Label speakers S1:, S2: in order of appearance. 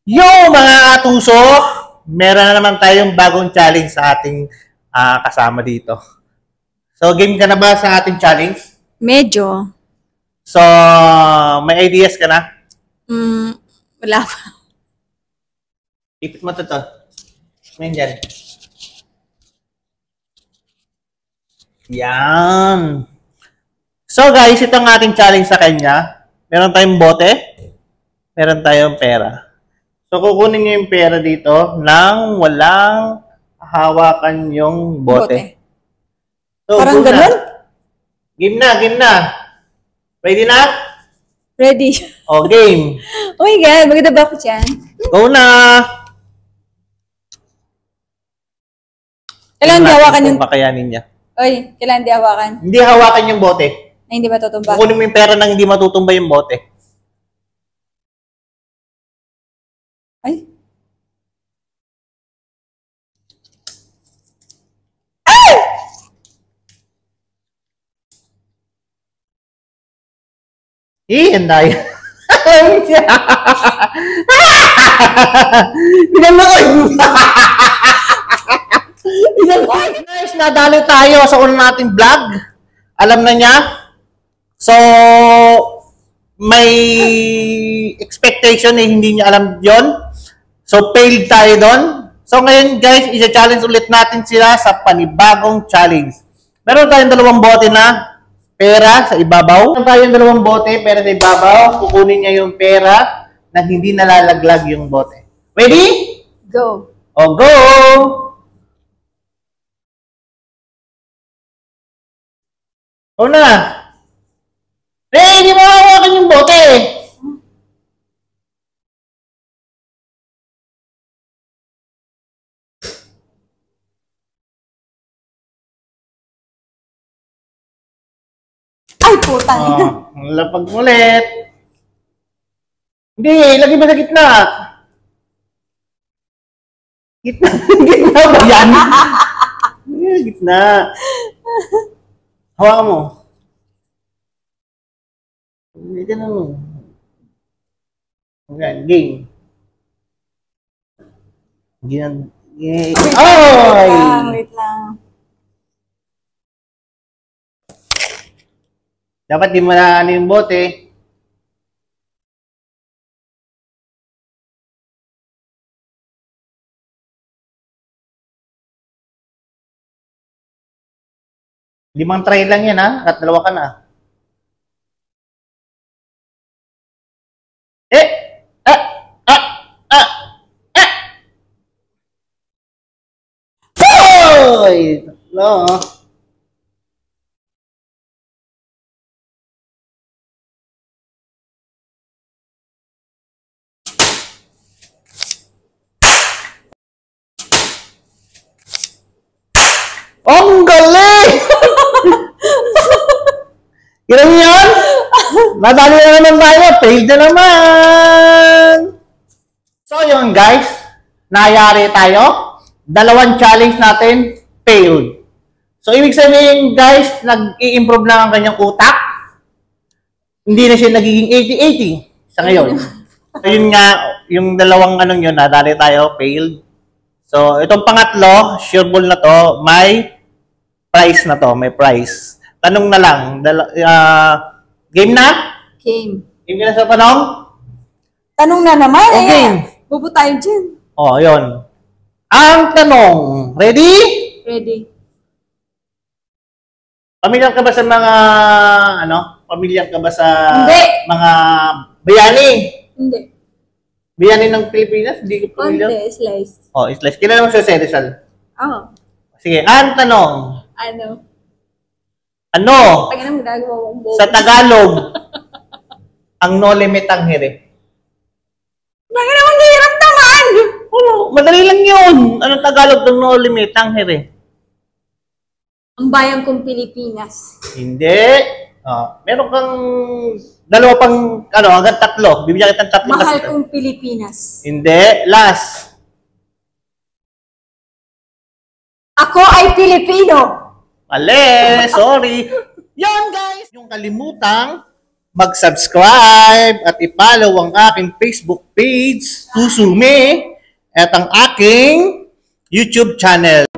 S1: Yo mga katuso, meron na naman tayong bagong challenge sa ating kasama dito. So game ka na ba sa ating challenge?
S2: Medyo.
S1: So may ideas ka na?
S2: Wala pa.
S1: Ipit mo to. Ngayon dyan. Yan. So guys, ito ang ating challenge sa kanya. Meron tayong bote, meron tayong pera. So kukunin niyo yung pera dito nang walang hawakan yung bote. So,
S2: Parang ganun?
S1: Game na. Ready na?
S2: Ready.
S1: O, game.
S2: Oh my God, maganda ba ako dyan?
S1: Go na!
S2: Kailangan di hawakan yung...
S1: Pakayanin niya.
S2: Oy, kailangan di hawakan.
S1: Hindi hawakan yung bote.
S2: Na hindi matutumba.
S1: Kukunin mo yung pera nang hindi matutumba yung bote.
S2: Ay.
S1: Ang daya. Pinama ko guys, nadali tayo sa unang nating vlog. Alam na niya. So, may expectation eh, hindi niya alam yon. So, failed tayo doon. So, ngayon guys, isa-challenge ulit natin sila sa panibagong challenge. Meron tayong dalawang bote na pera sa ibabaw. Meron tayong dalawang bote, pera sa ibabaw. Kukunin niya yung pera na hindi nalalaglag yung bote. Ready?
S2: Go.
S1: O, go! O na! Hindi mo hawakan yung bote!
S2: Ay, putang.
S1: Lapag ulit. Hindi, lagi ba sa gitna? Gitna, gitna ba yan? Gitna. Hawakan mo. Hindi ka naman. Ayan, game. Game. Oy!
S2: Wait lang.
S1: Dapat di mo na ano yung bote. Limang try lang yan ha. At dalawa ka na. Hoy! No. Ang galing! Ilan yun? Nadali na naman tayo. Failed na naman. So yun guys. Nayari tayo. Dalawang challenge natin. Failed. So ibig sabihin guys, nag-i-improve na ang kanyang utak. Hindi na siya nagiging 80-80 sa ngayon. So yun nga, yung dalawang anong yun, nadali tayo. Failed. So itong pangatlo, sureball na to, may prize na to. May prize. Tanong na lang. Game na?
S2: Game.
S1: Game ka na sa tanong?
S2: Tanong na naman
S1: O, game.
S2: Bubo tayo dyan.
S1: O, yun. Ang tanong. Ready?
S2: Ready.
S1: Pamilyar ka ba sa mga, pamilyar ka ba sa
S2: Hindi.
S1: mga bayani?
S2: Hindi.
S1: Bayani ng Pilipinas? Hindi ko pamilyar.
S2: Konti, slice.
S1: O, slice. Kilala mo siya si Rizal?
S2: Oo.
S1: Sige, ang tanong.
S2: Ano?
S1: Ano?
S2: Taga na magagawa mong bobo.
S1: Sa Tagalog, ang no limit ang hiri.
S2: Taga na maghihirap naman!
S1: Oh, madali lang yun. Anong Tagalog ng no limit ang hiri?
S2: Ang bayan kong Pilipinas.
S1: Hindi. Meron kang dalawa pang, hanggang tatlo. Bibigyan kita ng tatlo.
S2: Mahal kong Pilipinas.
S1: Hindi. Last.
S2: Ako ay Pilipino.
S1: Mali. Sorry. Yan guys. Yung kalimutang mag-subscribe at i-follow ang aking Facebook page, Susume, at ang aking YouTube channel.